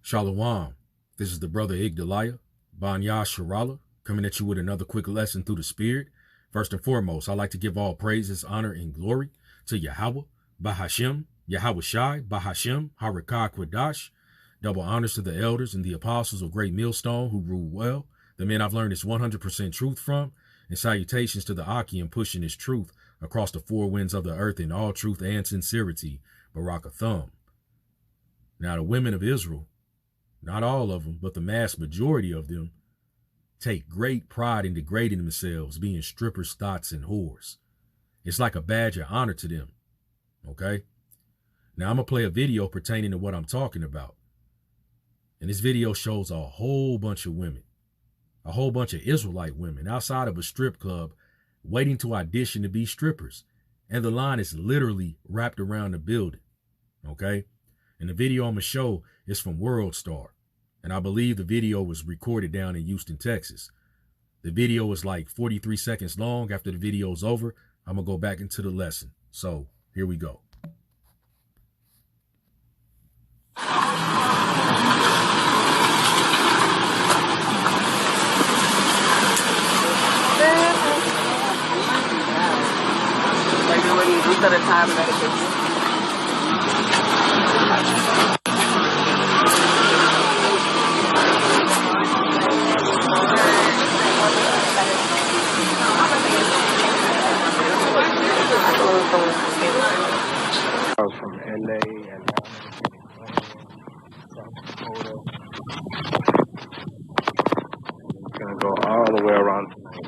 Shalom. This is the brother Igdaliah, Banya Sharala, coming at you with another quick lesson through the Spirit. First and foremost, I'd like to give all praises, honor, and glory to Yahweh, Bahashem, Yahweh Shai, Bahashem, Harakah Kwadash. Double honors to the elders and the apostles of Great Millstone who rule well, the men I've learned this 100% truth from, and salutations to the Akim pushing this truth across the four winds of the earth in all truth and sincerity, Barakathum. Now the women of Israel, not all of them, but the mass majority of them, take great pride in degrading themselves, being strippers, thots, and whores. It's like a badge of honor to them, okay? Now I'm going to play a video pertaining to what I'm talking about. And this video shows a whole bunch of women, a whole bunch of Israelite women outside of a strip club waiting to audition to be strippers. And the line is literally wrapped around the building, okay? And the video I'm going to show is from World Star. And I believe the video was recorded down in Houston, Texas. The video is like 43 seconds long. After the video's over, I'm going to go back into the lesson. So here we go. From LA, Atlanta, South Dakota. It's gonna go all the way around tonight.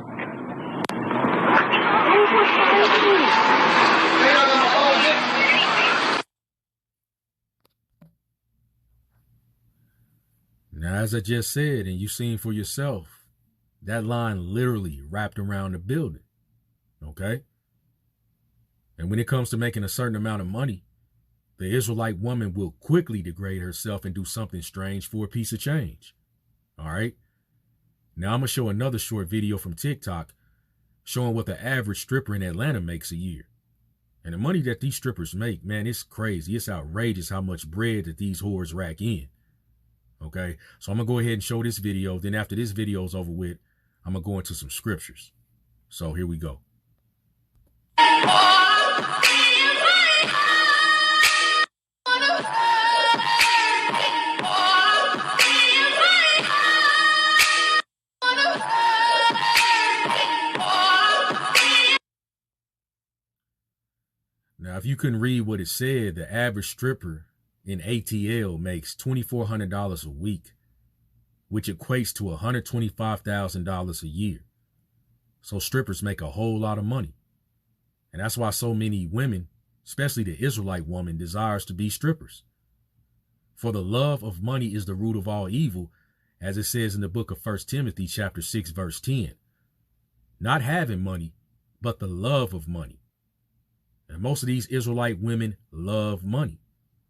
Now, as I just said, and you've seen for yourself, that line literally wrapped around the building, okay? And when it comes to making a certain amount of money, the Israelite woman will quickly degrade herself and do something strange for a piece of change. All right. Now I'm going to show another short video from TikTok showing what the average stripper in Atlanta makes a year. And the money that these strippers make, man, it's crazy. It's outrageous how much bread that these whores rack in. Okay. So I'm going to go ahead and show this video. Then after this video is over with, I'm going to go into some scriptures. So here we go. Now, if you couldn't read what it said, the average stripper in ATL makes $2,400 a week, which equates to $125,000 a year. So strippers make a whole lot of money. And that's why so many women, especially the Israelite woman, desires to be strippers. For the love of money is the root of all evil, as it says in the book of 1 Timothy chapter 6, verse 10. Not having money, but the love of money. And most of these Israelite women love money.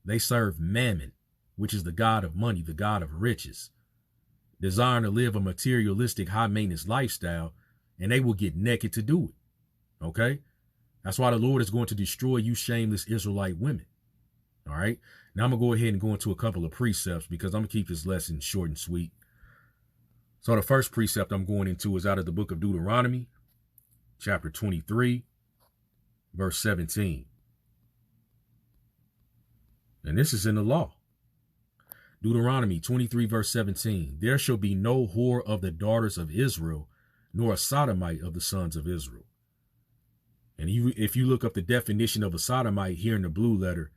They serve Mammon, which is the god of money, the god of riches, desiring to live a materialistic, high-maintenance lifestyle, and they will get naked to do it. Okay? That's why the Lord is going to destroy you shameless Israelite women. All right? Now I'm going to go ahead and go into a couple of precepts because I'm going to keep this lesson short and sweet. So the first precept I'm going into is out of the book of Deuteronomy, chapter 23, verse 17. And this is in the law. Deuteronomy 23, verse 17. There shall be no whore of the daughters of Israel, nor a sodomite of the sons of Israel. And if you look up the definition of a sodomite here in the blue letter,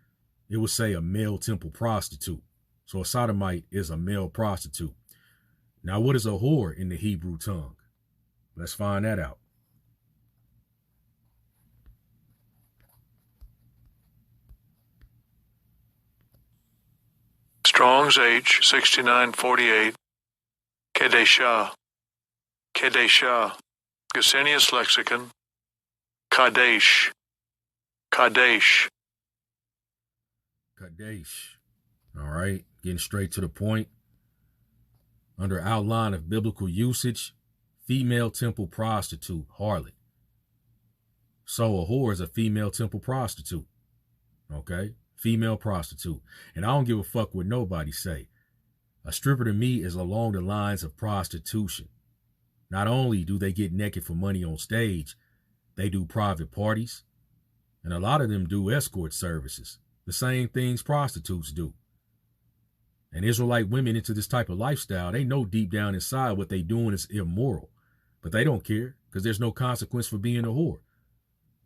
it will say a male temple prostitute. So a sodomite is a male prostitute. Now, what is a whore in the Hebrew tongue? Let's find that out. Strong's H 6948. Kedeshah. Kedeshah. Gesenius Lexicon. Kadesh. Kadesh. Kadesh. All right. Getting straight to the point. Under outline of biblical usage, female temple prostitute, harlot. So a whore is a female temple prostitute. Okay? Female prostitute. And I don't give a fuck what nobody say. A stripper to me is along the lines of prostitution. Not only do they get naked for money on stage, they do private parties, and a lot of them do escort services, the same things prostitutes do. And Israelite women into this type of lifestyle, they know deep down inside what they doing is immoral, but they don't care because there's no consequence for being a whore.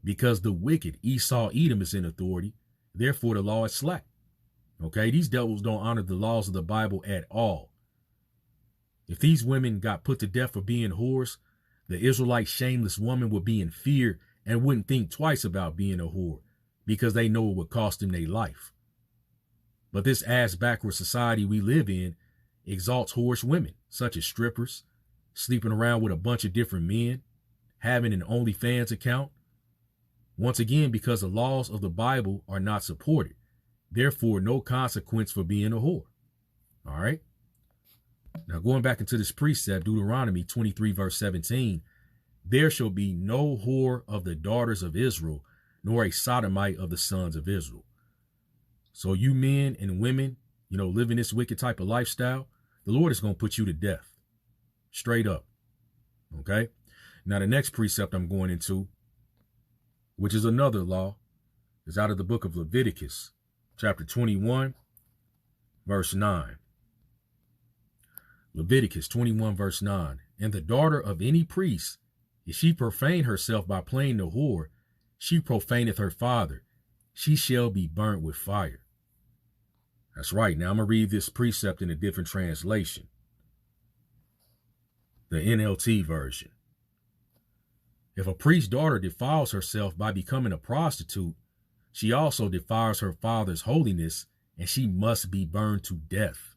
Because the wicked Esau Edom is in authority, therefore the law is slack. Okay, these devils don't honor the laws of the Bible at all. If these women got put to death for being whores, the Israelite shameless woman would be in fear and wouldn't think twice about being a whore because they know it would cost them their life. But this ass-backward society we live in exalts whorish women, such as strippers, sleeping around with a bunch of different men, having an OnlyFans account. Once again, because the laws of the Bible are not supported. Therefore, no consequence for being a whore. All right? Now, going back into this precept, Deuteronomy 23, verse 17, there shall be no whore of the daughters of Israel, nor a sodomite of the sons of Israel. So you men and women, living this wicked type of lifestyle, the Lord is going to put you to death. Straight up. Okay? Now, the next precept I'm going into, which is another law, is out of the book of Leviticus, chapter 21, verse 9. Leviticus 21, verse 9. And the daughter of any priest, if she profane herself by playing the whore, she profaneth her father. She shall be burnt with fire. That's right. Now I'm going to read this precept in a different translation. The NLT version. If a priest's daughter defiles herself by becoming a prostitute, she also defiles her father's holiness, and she must be burned to death.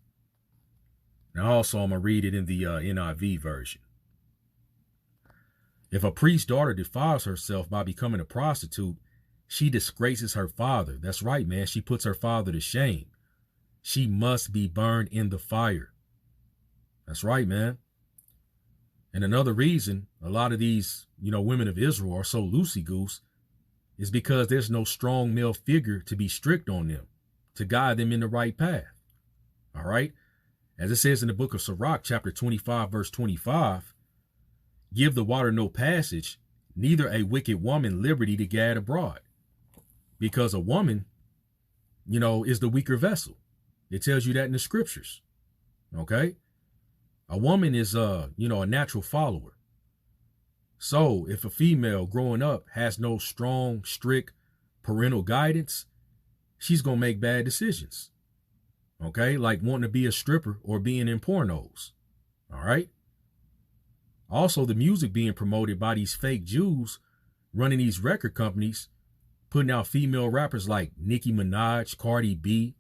Now also I'm going to read it in the NIV version. If a priest's daughter defiles herself by becoming a prostitute, she disgraces her father. That's right, man. She puts her father to shame. She must be burned in the fire. That's right, man. And another reason a lot of these, women of Israel are so loosey goose is because there's no strong male figure to be strict on them, to guide them in the right path. All right. As it says in the book of Sirach, chapter 25, verse 25, give the water no passage, neither a wicked woman liberty to gad abroad. Because a woman, is the weaker vessel. It tells you that in the scriptures. Okay. A woman is, a natural follower. So if a female growing up has no strong, strict parental guidance, she's going to make bad decisions. Okay. Like wanting to be a stripper or being in pornos. All right. Also, the music being promoted by these fake Jews running these record companies, putting out female rappers like Nicki Minaj, Cardi B,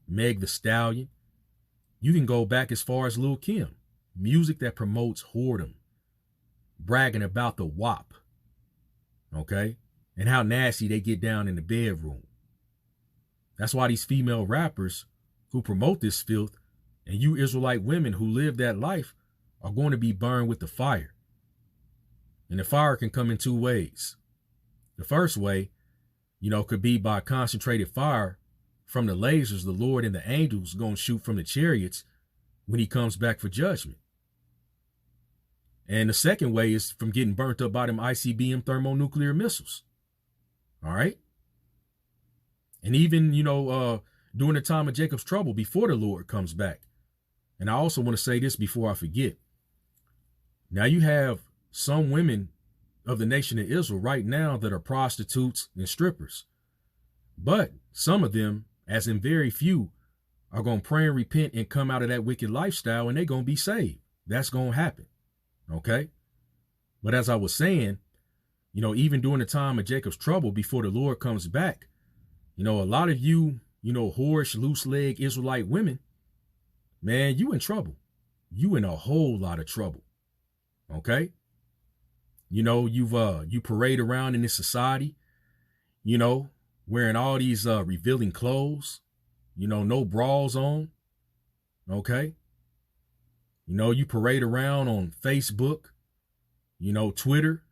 Meg Thee Stallion. You can go back as far as Lil' Kim. Music that promotes whoredom, bragging about the WAP, okay, and how nasty they get down in the bedroom. That's why these female rappers who promote this filth and you Israelite women who live that life are going to be burned with the fire. And the fire can come in two ways. The first way, could be by concentrated fire from the lasers the Lord and the angels going to shoot from the chariots when he comes back for judgment. And the second way is from getting burnt up by them ICBM thermonuclear missiles. All right. And even, during the time of Jacob's trouble before the Lord comes back. And I also want to say this before I forget. Now you have some women of the nation of Israel right now that are prostitutes and strippers. But some of them, as in very few, are going to pray and repent and come out of that wicked lifestyle, and they're going to be saved. That's going to happen. Okay. But as I was saying, even during the time of Jacob's trouble before the Lord comes back, a lot of you, whorish, loose leg Israelite women, man, you in trouble. You in a whole lot of trouble. Okay. You parade around in this society, wearing all these revealing clothes, no bras on. Okay. You parade around on Facebook, Twitter,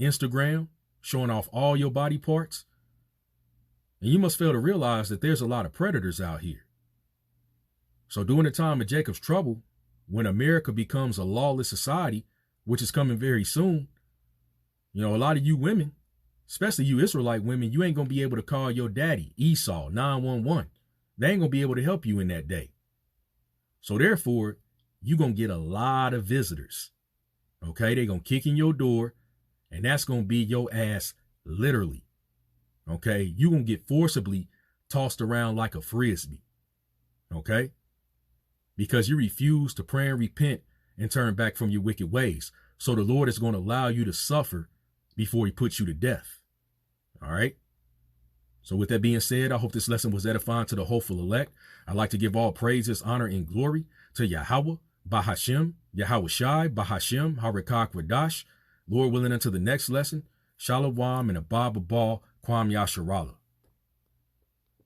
Instagram, showing off all your body parts. And you must fail to realize that there's a lot of predators out here. So during the time of Jacob's trouble, when America becomes a lawless society, which is coming very soon, a lot of you women, especially you Israelite women, you ain't going to be able to call your daddy, Esau, 911. They ain't going to be able to help you in that day. So therefore, you're going to get a lot of visitors. Okay, they're going to kick in your door, and that's going to be your ass literally. Okay, you're going to get forcibly tossed around like a frisbee. Okay, because you refuse to pray and repent and turn back from your wicked ways. So the Lord is going to allow you to suffer before he puts you to death. All right. So with that being said, I hope this lesson was edifying to the hopeful elect. I'd like to give all praises, honor, and glory to Yahweh, Bahashem, Yahweh Shai, Bahashem, Harakak Radash. Lord willing, until the next lesson, Shalom and Abba Babal, Kwam Yasharallah.